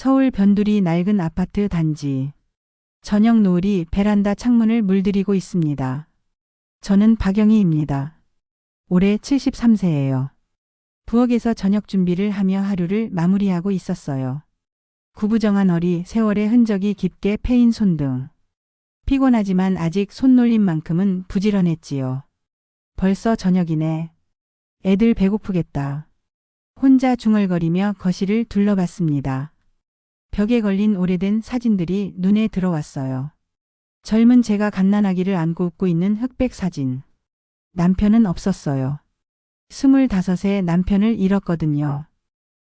서울 변두리 낡은 아파트 단지. 저녁 노을이 베란다 창문을 물들이고 있습니다. 저는 박영희입니다. 올해 73세예요. 부엌에서 저녁 준비를 하며 하루를 마무리하고 있었어요. 구부정한 허리, 세월의 흔적이 깊게 패인 손등. 피곤하지만 아직 손놀림만큼은 부지런했지요. 벌써 저녁이네. 애들 배고프겠다. 혼자 중얼거리며 거실을 둘러봤습니다. 벽에 걸린 오래된 사진들이 눈에 들어왔어요. 젊은 제가 갓난아기를 안고 웃고 있는 흑백 사진. 남편은 없었어요. 25세 남편을 잃었거든요.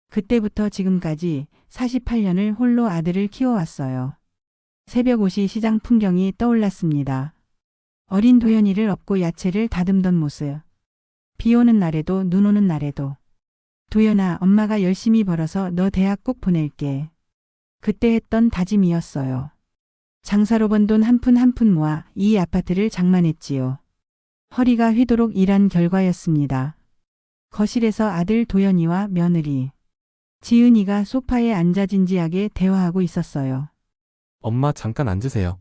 그때부터 지금까지 48년을 홀로 아들을 키워왔어요. 새벽 5시 시장 풍경이 떠올랐습니다. 어린 도연이를 업고 야채를 다듬던 모습. 비 오는 날에도 눈 오는 날에도. 도연아, 엄마가 열심히 벌어서 너 대학 꼭 보낼게. 그때 했던 다짐이었어요. 장사로 번 돈 한 푼 한 푼 모아 이 아파트를 장만했지요. 허리가 휘도록 일한 결과였습니다. 거실에서 아들 도연이와 며느리 지은이가 소파에 앉아 진지하게 대화하고 있었어요. 엄마 잠깐 앉으세요.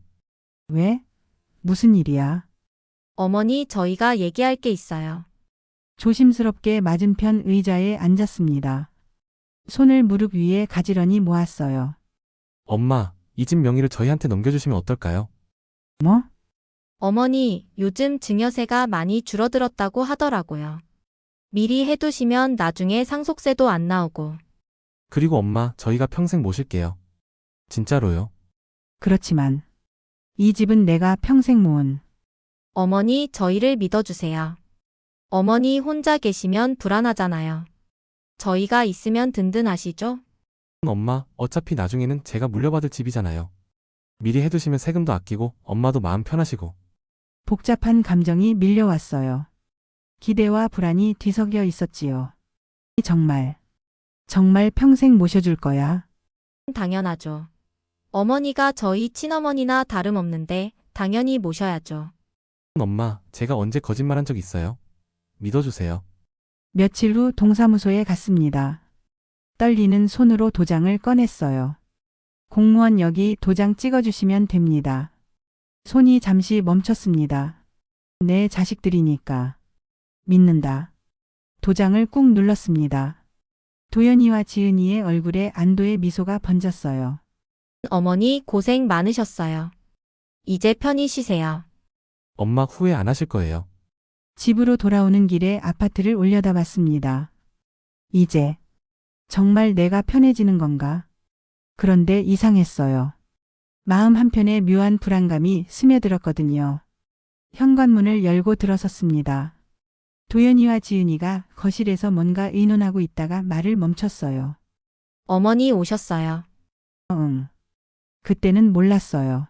왜? 무슨 일이야? 어머니, 저희가 얘기할 게 있어요. 조심스럽게 맞은편 의자에 앉았습니다. 손을 무릎 위에 가지런히 모았어요. 엄마, 이 집 명의를 저희한테 넘겨주시면 어떨까요? 뭐? 어머니, 요즘 증여세가 많이 줄어들었다고 하더라고요. 미리 해두시면 나중에 상속세도 안 나오고. 그리고 엄마, 저희가 평생 모실게요. 진짜로요. 그렇지만 이 집은 내가 평생 모은. 어머니, 저희를 믿어주세요. 어머니 혼자 계시면 불안하잖아요. 저희가 있으면 든든하시죠? 엄마, 어차피 나중에는 제가 물려받을 집이잖아요. 미리 해두시면 세금도 아끼고 엄마도 마음 편하시고. 복잡한 감정이 밀려왔어요. 기대와 불안이 뒤섞여 있었지요. 정말 평생 모셔줄 거야. 당연하죠. 어머니가 저희 친어머니나 다름없는데 당연히 모셔야죠. 엄마, 제가 언제 거짓말한 적 있어요? 믿어주세요. 며칠 후 동사무소에 갔습니다. 떨리는 손으로 도장을 꺼냈어요. 공무원 여기 도장 찍어주시면 됩니다. 손이 잠시 멈췄습니다. 내 자식들이니까. 믿는다. 도장을 꾹 눌렀습니다. 도연이와 지은이의 얼굴에 안도의 미소가 번졌어요. 어머니 고생 많으셨어요. 이제 편히 쉬세요. 엄마 후회 안 하실 거예요. 집으로 돌아오는 길에 아파트를 올려다봤습니다. 이제 정말 내가 편해지는 건가? 그런데 이상했어요. 마음 한편에 묘한 불안감이 스며들었거든요. 현관문을 열고 들어섰습니다. 도연이와 지은이가 거실에서 뭔가 의논하고 있다가 말을 멈췄어요. 어머니 오셨어요. 응. 그때는 몰랐어요.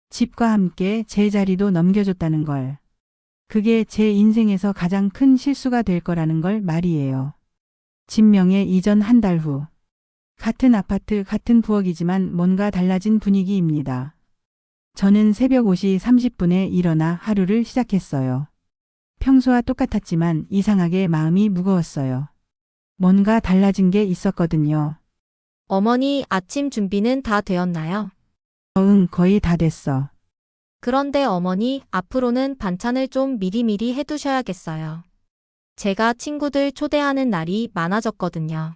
집과 함께 제 자리도 넘겨줬다는 걸. 그게 제 인생에서 가장 큰 실수가 될 거라는 걸 말이에요. 집 명예 이전 한 달 후. 같은 아파트, 같은 부엌이지만 뭔가 달라진 분위기입니다. 저는 새벽 5시 30분에 일어나 하루를 시작했어요. 평소와 똑같았지만 이상하게 마음이 무거웠어요. 뭔가 달라진 게 있었거든요. 어머니 아침 준비는 다 되었나요? 응, 거의 다 됐어. 그런데 어머니 앞으로는 반찬을 좀 미리미리 해두셔야겠어요. 제가 친구들 초대하는 날이 많아졌거든요.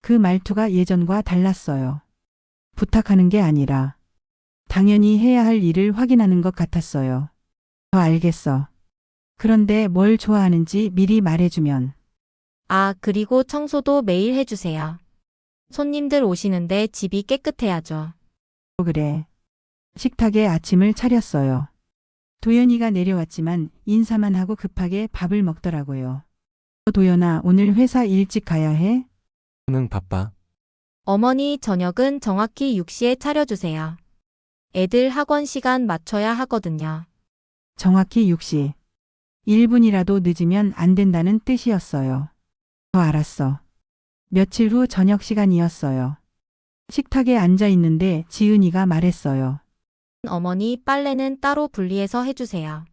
그 말투가 예전과 달랐어요. 부탁하는 게 아니라 당연히 해야 할 일을 확인하는 것 같았어요. 알겠어. 그런데 뭘 좋아하는지 미리 말해주면. 아, 그리고 청소도 매일 해주세요. 손님들 오시는데 집이 깨끗해야죠. 그래. 식탁에 아침을 차렸어요. 도연이가 내려왔지만 인사만 하고 급하게 밥을 먹더라고요. 도연아, 오늘 회사 일찍 가야 해? 응, 바빠. 어머니 저녁은 정확히 6시에 차려주세요. 애들 학원 시간 맞춰야 하거든요. 정확히 6시. 1분이라도 늦으면 안 된다는 뜻이었어요. 알았어. 며칠 후 저녁 시간이었어요. 식탁에 앉아 있는데 지은이가 말했어요. 어머니 빨래는 따로 분리해서 해주세요.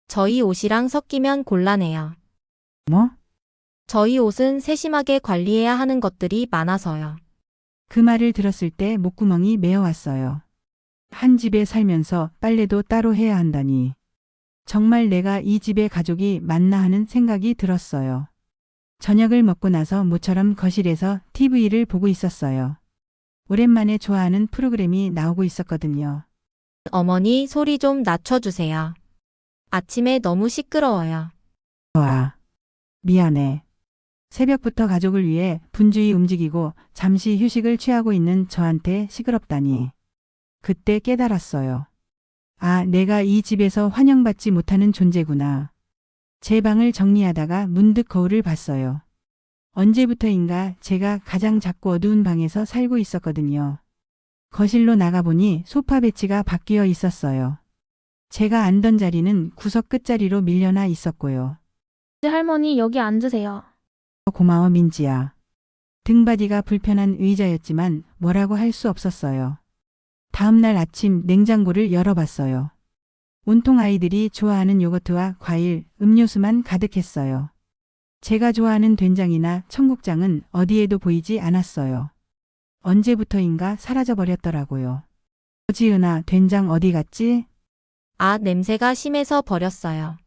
저희 옷이랑 섞이면 곤란해요. 뭐? 저희 옷은 세심하게 관리해야 하는 것들이 많아서요. 그 말을 들었을 때 목구멍이 메어왔어요. 한 집에 살면서 빨래도 따로 해야 한다니. 정말 내가 이 집의 가족이 맞나 하는 생각이 들었어요. 저녁을 먹고 나서 모처럼 거실에서 TV를 보고 있었어요. 오랜만에 좋아하는 프로그램이 나오고 있었거든요. 어머니 소리 좀 낮춰주세요. 아침에 너무 시끄러워요. 와, 미안해. 새벽부터 가족을 위해 분주히 움직이고 잠시 휴식을 취하고 있는 저한테 시끄럽다니. 그때 깨달았어요. 아, 내가 이 집에서 환영받지 못하는 존재구나. 제 방을 정리하다가 문득 거울을 봤어요. 언제부터인가 제가 가장 작고 어두운 방에서 살고 있었거든요. 거실로 나가보니 소파 배치가 바뀌어 있었어요. 제가 앉던 자리는 구석 끝자리로 밀려나 있었고요. 할머니 여기 앉으세요. 고마워 민지야. 등받이가 불편한 의자였지만 뭐라고 할 수 없었어요. 다음 날 아침 냉장고를 열어봤어요. 온통 아이들이 좋아하는 요거트와 과일, 음료수만 가득했어요. 제가 좋아하는 된장이나 청국장은 어디에도 보이지 않았어요. 언제부터인가 사라져버렸더라고요. 지은아, 된장 어디 갔지? 아, 냄새가 심해서 버렸어요.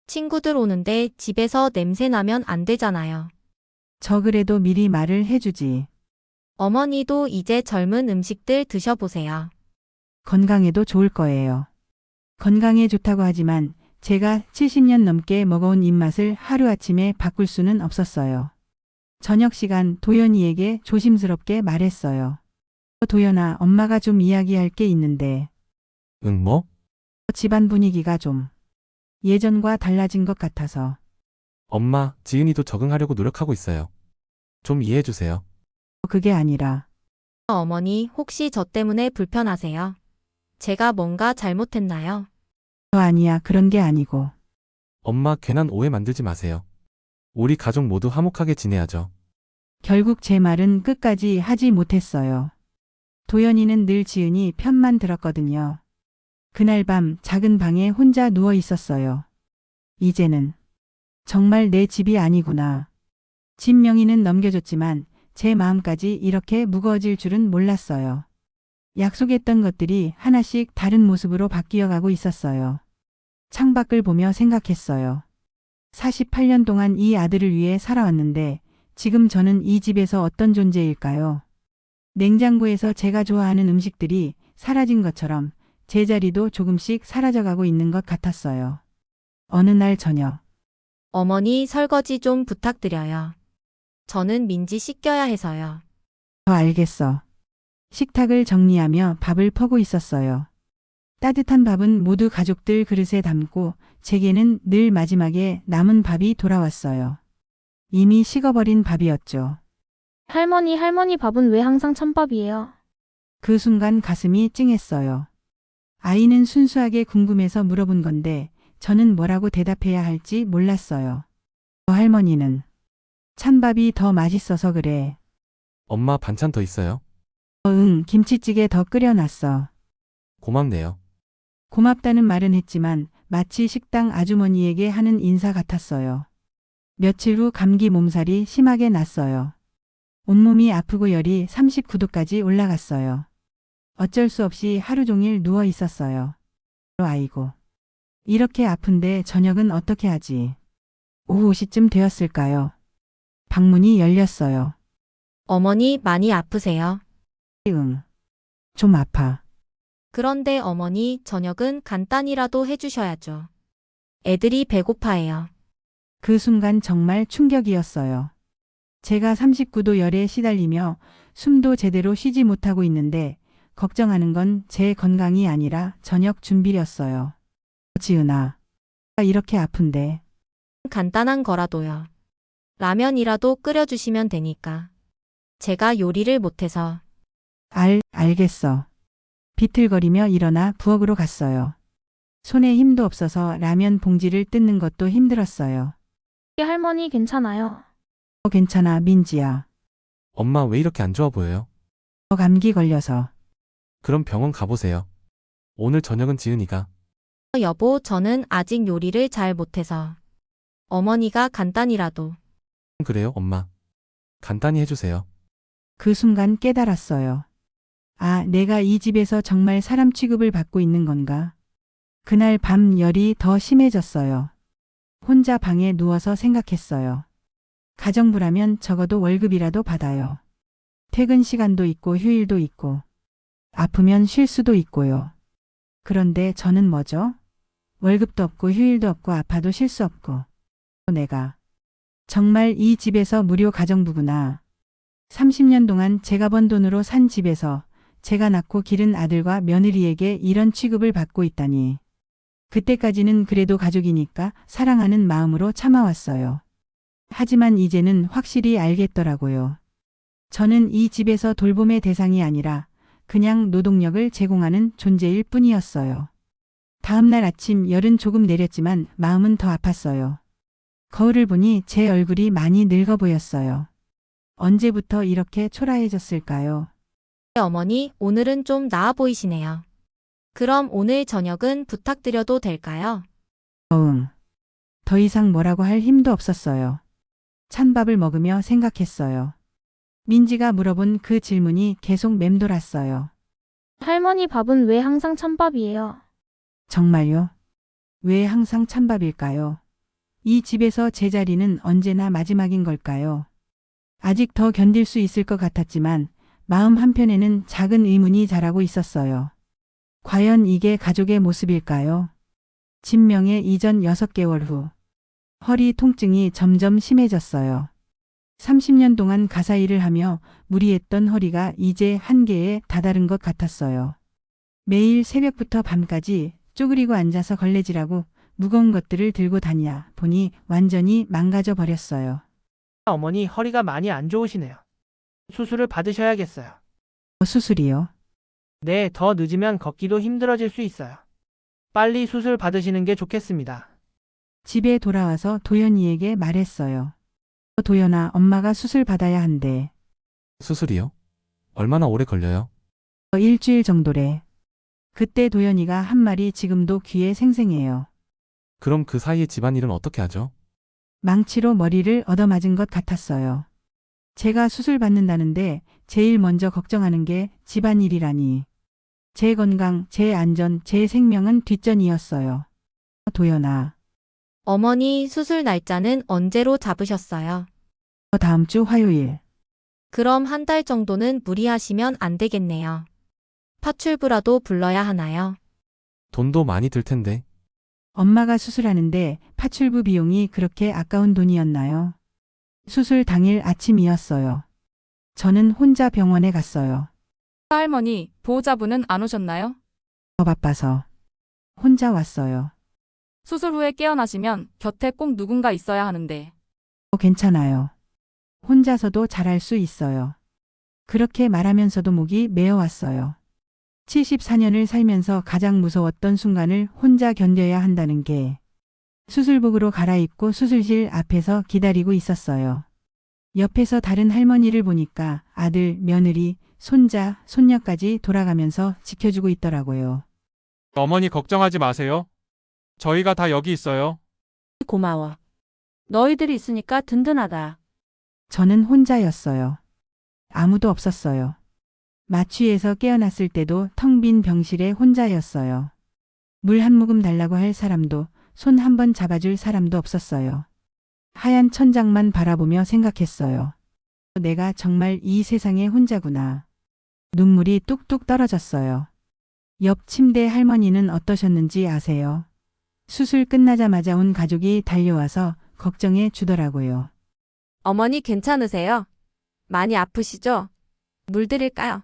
친구들 오는데 집에서 냄새 나면 안 되잖아요. 저 그래도 미리 말을 해주지. 어머니도 이제 젊은 음식들 드셔보세요. 건강에도 좋을 거예요. 건강에 좋다고 하지만 제가 70년 넘게 먹어온 입맛을 하루아침에 바꿀 수는 없었어요. 저녁 시간 도연이에게 조심스럽게 말했어요. 도연아, 엄마가 좀 이야기할 게 있는데 응, 뭐? 집안 분위기가 좀 예전과 달라진 것 같아서. 엄마, 지은이도 적응하려고 노력하고 있어요. 좀 이해해주세요. 그게 아니라 어머니 혹시 저 때문에 불편하세요? 제가 뭔가 잘못했나요? 아니야, 그런 게 아니고. 엄마, 괜한 오해 만들지 마세요. 우리 가족 모두 화목하게 지내야죠. 결국 제 말은 끝까지 하지 못했어요. 도연이는 늘 지은이 편만 들었거든요. 그날 밤 작은 방에 혼자 누워 있었어요. 이제는 정말 내 집이 아니구나. 집 명의는 넘겨줬지만 제 마음까지 이렇게 무거워질 줄은 몰랐어요. 약속했던 것들이 하나씩 다른 모습으로 바뀌어가고 있었어요. 창밖을 보며 생각했어요. 48년 동안 이 아들을 위해 살아왔는데 지금 저는 이 집에서 어떤 존재일까요? 냉장고에서 제가 좋아하는 음식들이 사라진 것처럼 제 자리도 조금씩 사라져가고 있는 것 같았어요. 어느 날 저녁, 어머니 설거지 좀 부탁드려요. 저는 민지 씻겨야 해서요. 알겠어. 식탁을 정리하며 밥을 퍼고 있었어요. 따뜻한 밥은 모두 가족들 그릇에 담고 제게는 늘 마지막에 남은 밥이 돌아왔어요. 이미 식어버린 밥이었죠. 할머니 밥은 왜 항상 찬밥이에요? 그 순간 가슴이 찡했어요. 아이는 순수하게 궁금해서 물어본 건데 저는 뭐라고 대답해야 할지 몰랐어요. 할머니는 찬밥이 더 맛있어서 그래. 엄마, 반찬 더 있어요? 응, 김치찌개 더 끓여놨어. 고맙네요. 고맙다는 말은 했지만 마치 식당 아주머니에게 하는 인사 같았어요. 며칠 후 감기 몸살이 심하게 났어요. 온몸이 아프고 열이 39도까지 올라갔어요. 어쩔 수 없이 하루 종일 누워 있었어요. 아이고. 이렇게 아픈데 저녁은 어떻게 하지? 오후 5시쯤 되었을까요? 방문이 열렸어요. 어머니 많이 아프세요? 응. 좀 아파. 그런데 어머니 저녁은 간단히라도 해주셔야죠. 애들이 배고파해요. 그 순간 정말 충격이었어요. 제가 39도 열에 시달리며 숨도 제대로 쉬지 못하고 있는데 걱정하는 건 제 건강이 아니라 저녁 준비였어요. 지은아, 이렇게 아픈데. 간단한 거라도요. 라면이라도 끓여주시면 되니까. 제가 요리를 못해서. 알겠어. 비틀거리며 일어나 부엌으로 갔어요. 손에 힘도 없어서 라면 봉지를 뜯는 것도 힘들었어요. 할머니 괜찮아요. 괜찮아, 민지야. 엄마, 왜 이렇게 안 좋아 보여요? 감기 걸려서. 그럼 병원 가보세요. 오늘 저녁은 지은이가. 여보, 저는 아직 요리를 잘 못해서. 어머니가 간단히라도. 그래요, 엄마. 간단히 해주세요. 그 순간 깨달았어요. 아, 내가 이 집에서 정말 사람 취급을 받고 있는 건가? 그날 밤 열이 더 심해졌어요. 혼자 방에 누워서 생각했어요. 가정부라면 적어도 월급이라도 받아요. 퇴근 시간도 있고 휴일도 있고 아프면 쉴 수도 있고요. 그런데 저는 뭐죠? 월급도 없고 휴일도 없고 아파도 쉴 수 없고 내가 정말 이 집에서 무료 가정부구나. 30년 동안 제가 번 돈으로 산 집에서 제가 낳고 기른 아들과 며느리에게 이런 취급을 받고 있다니. 그때까지는 그래도 가족이니까 사랑하는 마음으로 참아왔어요. 하지만 이제는 확실히 알겠더라고요. 저는 이 집에서 돌봄의 대상이 아니라 그냥 노동력을 제공하는 존재일 뿐이었어요. 다음날 아침 열은 조금 내렸지만 마음은 더 아팠어요. 거울을 보니 제 얼굴이 많이 늙어 보였어요. 언제부터 이렇게 초라해졌을까요? 어머니, 오늘은 좀 나아 보이시네요. 그럼 오늘 저녁은 부탁드려도 될까요? 응. 더 이상 뭐라고 할 힘도 없었어요. 찬밥을 먹으며 생각했어요. 민지가 물어본 그 질문이 계속 맴돌았어요. 할머니 밥은 왜 항상 찬밥이에요? 정말요? 왜 항상 찬밥일까요? 이 집에서 제 자리는 언제나 마지막인 걸까요? 아직 더 견딜 수 있을 것 같았지만 마음 한편에는 작은 의문이 자라고 있었어요. 과연 이게 가족의 모습일까요? 진명의 이전 6개월 후 허리 통증이 점점 심해졌어요. 30년 동안 가사 일을 하며 무리했던 허리가 이제 한계에 다다른 것 같았어요. 매일 새벽부터 밤까지 쪼그리고 앉아서 걸레질하고 무거운 것들을 들고 다니다 보니 완전히 망가져 버렸어요. 어머니 허리가 많이 안 좋으시네요. 수술을 받으셔야겠어요. 수술이요? 네, 더 늦으면 걷기도 힘들어질 수 있어요. 빨리 수술 받으시는 게 좋겠습니다. 집에 돌아와서 도연이에게 말했어요. 도연아, 엄마가 수술 받아야 한대. 수술이요? 얼마나 오래 걸려요? 일주일 정도래. 그때 도연이가 한 말이 지금도 귀에 생생해요. 그럼 그 사이에 집안일은 어떻게 하죠? 망치로 머리를 얻어맞은 것 같았어요. 제가 수술 받는다는데 제일 먼저 걱정하는 게 집안일이라니. 제 건강, 제 안전, 제 생명은 뒷전이었어요. 도연아, 어머니 수술 날짜는 언제로 잡으셨어요? 다음 주 화요일. 그럼 한 달 정도는 무리하시면 안 되겠네요. 파출부라도 불러야 하나요? 돈도 많이 들 텐데. 엄마가 수술하는데 파출부 비용이 그렇게 아까운 돈이었나요? 수술 당일 아침이었어요. 저는 혼자 병원에 갔어요. 할머니, 보호자분은 안 오셨나요? 바빠서. 혼자 왔어요. 수술 후에 깨어나시면 곁에 꼭 누군가 있어야 하는데. 괜찮아요. 혼자서도 잘할 수 있어요. 그렇게 말하면서도 목이 메어왔어요. 74년을 살면서 가장 무서웠던 순간을 혼자 견뎌야 한다는 게 수술복으로 갈아입고 수술실 앞에서 기다리고 있었어요. 옆에서 다른 할머니를 보니까 아들, 며느리, 손자, 손녀까지 돌아가면서 지켜주고 있더라고요. 어머니 걱정하지 마세요. 저희가 다 여기 있어요. 고마워. 너희들이 있으니까 든든하다. 저는 혼자였어요. 아무도 없었어요. 마취에서 깨어났을 때도 텅 빈 병실에 혼자였어요. 물 한 모금 달라고 할 사람도 손 한 번 잡아줄 사람도 없었어요. 하얀 천장만 바라보며 생각했어요. 내가 정말 이 세상에 혼자구나. 눈물이 뚝뚝 떨어졌어요. 옆 침대 할머니는 어떠셨는지 아세요? 수술 끝나자마자 온 가족이 달려와서 걱정해 주더라고요. 어머니 괜찮으세요? 많이 아프시죠? 물 드릴까요?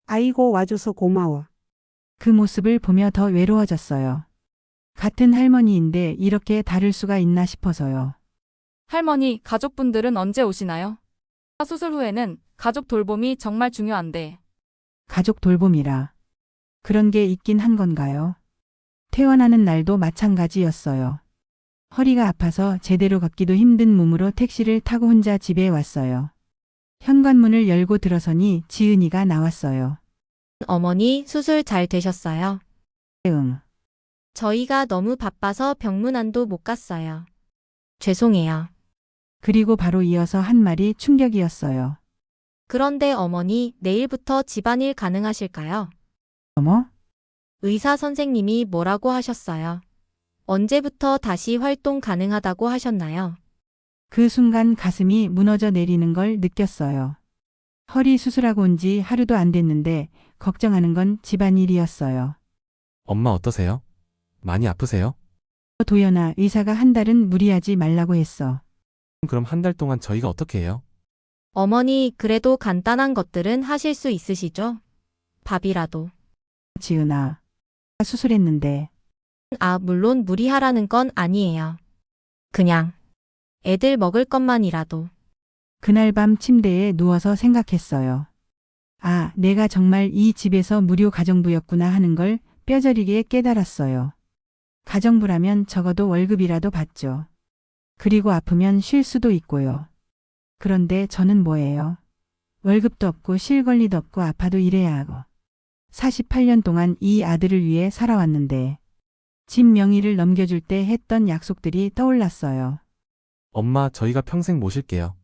아이고 와줘서 고마워. 그 모습을 보며 더 외로워졌어요. 같은 할머니인데 이렇게 다를 수가 있나 싶어서요. 할머니, 가족분들은 언제 오시나요? 수술 후에는 가족 돌봄이 정말 중요한데. 가족 돌봄이라. 그런 게 있긴 한 건가요? 퇴원하는 날도 마찬가지였어요. 허리가 아파서 제대로 걷기도 힘든 몸으로 택시를 타고 혼자 집에 왔어요. 현관문을 열고 들어서니 지은이가 나왔어요. 어머니 수술 잘 되셨어요? 응. 저희가 너무 바빠서 병문안도 못 갔어요. 죄송해요. 그리고 바로 이어서 한 말이 충격이었어요. 그런데 어머니, 내일부터 집안일 가능하실까요? 어머? 의사 선생님이 뭐라고 하셨어요? 언제부터 다시 활동 가능하다고 하셨나요? 그 순간 가슴이 무너져 내리는 걸 느꼈어요. 허리 수술하고 온 지 하루도 안 됐는데 걱정하는 건 집안일이었어요. 엄마 어떠세요? 많이 아프세요? 도연아, 의사가 한 달은 무리하지 말라고 했어. 그럼 한 달 동안 저희가 어떻게 해요? 어머니, 그래도 간단한 것들은 하실 수 있으시죠? 밥이라도. 지은아. 수술했는데 아, 물론 무리하라는 건 아니에요. 그냥 애들 먹을 것만이라도. 그날 밤 침대에 누워서 생각했어요. 아, 내가 정말 이 집에서 무료 가정부였구나 하는 걸 뼈저리게 깨달았어요. 가정부라면 적어도 월급이라도 받죠. 그리고 아프면 쉴 수도 있고요. 그런데 저는 뭐예요? 월급도 없고 쉴 권리도 없고 아파도 일해야 하고. 48년 동안 이 아들을 위해 살아왔는데 집 명의를 넘겨줄 때 했던 약속들이 떠올랐어요. 엄마, 저희가 평생 모실게요.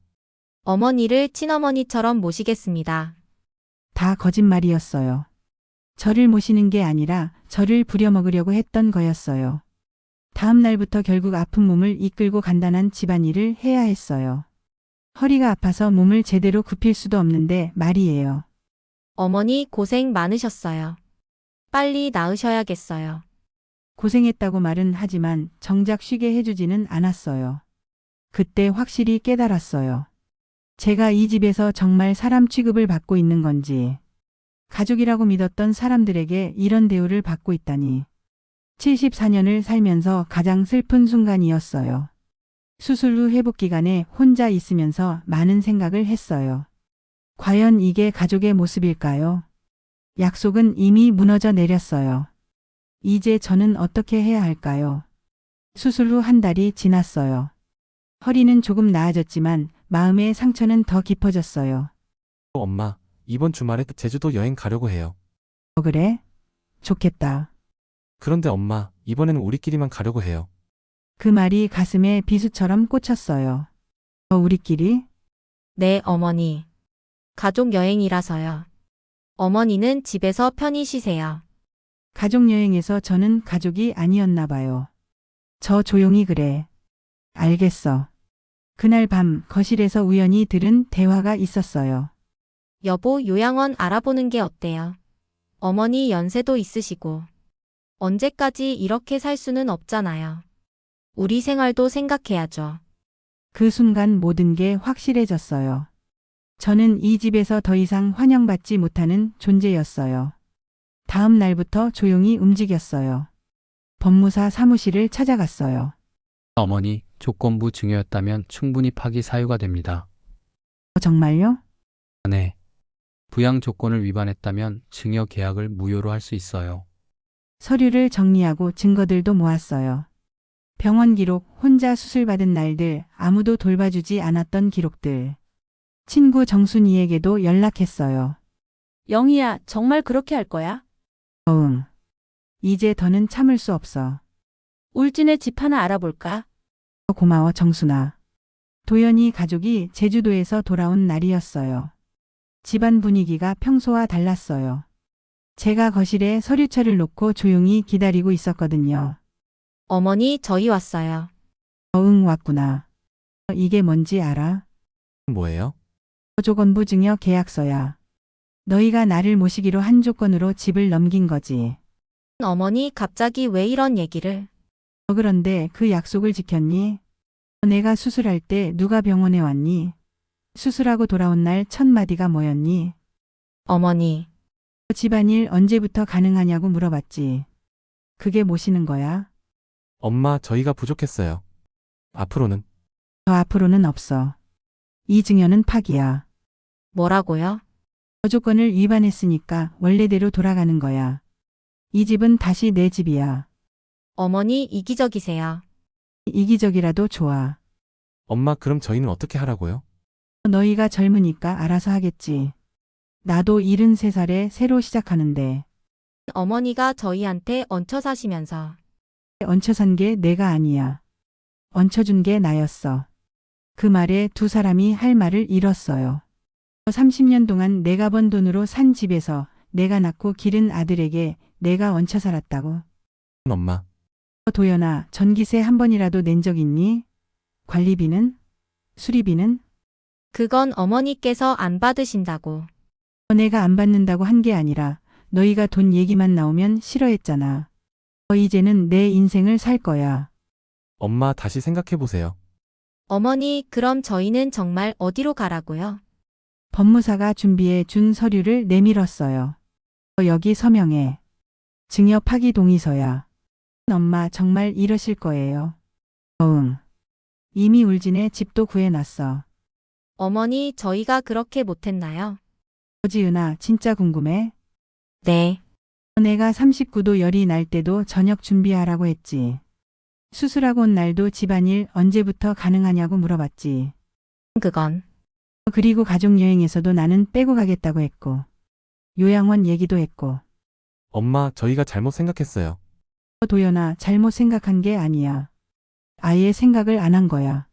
어머니를 친어머니처럼 모시겠습니다. 다 거짓말이었어요. 저를 모시는 게 아니라 저를 부려먹으려고 했던 거였어요. 다음 날부터 결국 아픈 몸을 이끌고 간단한 집안일을 해야 했어요. 허리가 아파서 몸을 제대로 굽힐 수도 없는데 말이에요. 어머니 고생 많으셨어요. 빨리 나으셔야겠어요. 고생했다고 말은 하지만 정작 쉬게 해주지는 않았어요. 그때 확실히 깨달았어요. 제가 이 집에서 정말 사람 취급을 받고 있는 건지, 가족이라고 믿었던 사람들에게 이런 대우를 받고 있다니. 74년을 살면서 가장 슬픈 순간이었어요. 수술 후 회복 기간에 혼자 있으면서 많은 생각을 했어요. 과연 이게 가족의 모습일까요? 약속은 이미 무너져 내렸어요. 이제 저는 어떻게 해야 할까요? 수술 후 한 달이 지났어요. 허리는 조금 나아졌지만 마음의 상처는 더 깊어졌어요. 엄마, 이번 주말에 제주도 여행 가려고 해요. 그래? 좋겠다. 그런데 엄마, 이번에는 우리끼리만 가려고 해요. 그 말이 가슴에 비수처럼 꽂혔어요. 우리끼리? 네, 어머니. 가족 여행이라서요. 어머니는 집에서 편히 쉬세요. 가족여행에서 저는 가족이 아니었나 봐요. 저 조용히 그래. 알겠어. 그날 밤 거실에서 우연히 들은 대화가 있었어요. 여보, 요양원 알아보는 게 어때요? 어머니 연세도 있으시고. 언제까지 이렇게 살 수는 없잖아요. 우리 생활도 생각해야죠. 그 순간 모든 게 확실해졌어요. 저는 이 집에서 더 이상 환영받지 못하는 존재였어요. 다음 날부터 조용히 움직였어요. 법무사 사무실을 찾아갔어요. 어머니, 조건부 증여였다면 충분히 파기 사유가 됩니다. 정말요? 네. 부양 조건을 위반했다면 증여 계약을 무효로 할 수 있어요. 서류를 정리하고 증거들도 모았어요. 병원 기록, 혼자 수술받은 날들, 아무도 돌봐주지 않았던 기록들. 친구 정순이에게도 연락했어요. 영희야, 정말 그렇게 할 거야? 응. 이제 더는 참을 수 없어. 울진에 집 하나 알아볼까? 고마워, 정순아. 도연이 가족이 제주도에서 돌아온 날이었어요. 집안 분위기가 평소와 달랐어요. 제가 거실에 서류철을 놓고 조용히 기다리고 있었거든요. 어머니, 저희 왔어요. 응, 왔구나. 이게 뭔지 알아? 뭐예요? 조건부 증여 계약서야. 너희가 나를 모시기로 한 조건으로 집을 넘긴 거지. 어머니, 갑자기 왜 이런 얘기를? 그런데 그 약속을 지켰니? 내가 수술할 때 누가 병원에 왔니? 수술하고 돌아온 날 첫 마디가 뭐였니? 어머니, 집안일 언제부터 가능하냐고 물어봤지. 그게 모시는 거야? 엄마, 저희가 부족했어요. 앞으로는 더 앞으로는 없어. 이 증여는 파기야. 뭐라고요? 조건을 위반했으니까 원래대로 돌아가는 거야. 이 집은 다시 내 집이야. 어머니, 이기적이세요. 이기적이라도 좋아. 엄마, 그럼 저희는 어떻게 하라고요? 너희가 젊으니까 알아서 하겠지. 나도 73살에 새로 시작하는데 어머니가 저희한테 얹혀 사시면서. 얹혀 산 게 내가 아니야. 얹혀준 게 나였어. 그 말에 두 사람이 할 말을 잃었어요. 30년 동안 내가 번 돈으로 산 집에서 내가 낳고 기른 아들에게 내가 얹혀 살았다고. 엄마, 도연아, 전기세 한 번이라도 낸 적 있니? 관리비는? 수리비는? 그건 어머니께서 안 받으신다고. 내가 안 받는다고 한 게 아니라 너희가 돈 얘기만 나오면 싫어했잖아. 이제는 내 인생을 살 거야. 엄마 다시 생각해보세요. 어머니, 그럼 저희는 정말 어디로 가라고요? 법무사가 준비해 준 서류를 내밀었어요. 여기 서명해. 증여 파기 동의서야. 엄마 정말 이러실 거예요. 응. 이미 울진에 집도 구해놨어. 어머니, 저희가 그렇게 못했나요? 지은아, 진짜 궁금해? 네. 내가 39도 열이 날 때도 저녁 준비하라고 했지. 수술하고 온 날도 집안일 언제부터 가능하냐고 물어봤지. 그건. 그리고 가족여행에서도 나는 빼고 가겠다고 했고. 요양원 얘기도 했고. 엄마, 저희가 잘못 생각했어요. 도연아, 잘못 생각한 게 아니야. 아예 생각을 안 한 거야.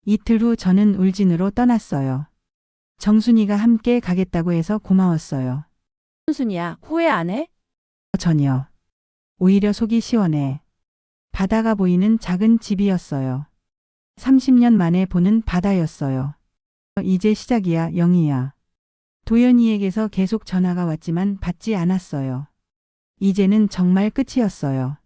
이틀 후 저는 울진으로 떠났어요. 정순이가 함께 가겠다고 해서 고마웠어요. 순순이야, 후회 안 해? 전혀. 오히려 속이 시원해. 바다가 보이는 작은 집이었어요. 30년 만에 보는 바다였어요. 이제 시작이야, 영희야. 도연이에게서 계속 전화가 왔지만 받지 않았어요. 이제는 정말 끝이었어요.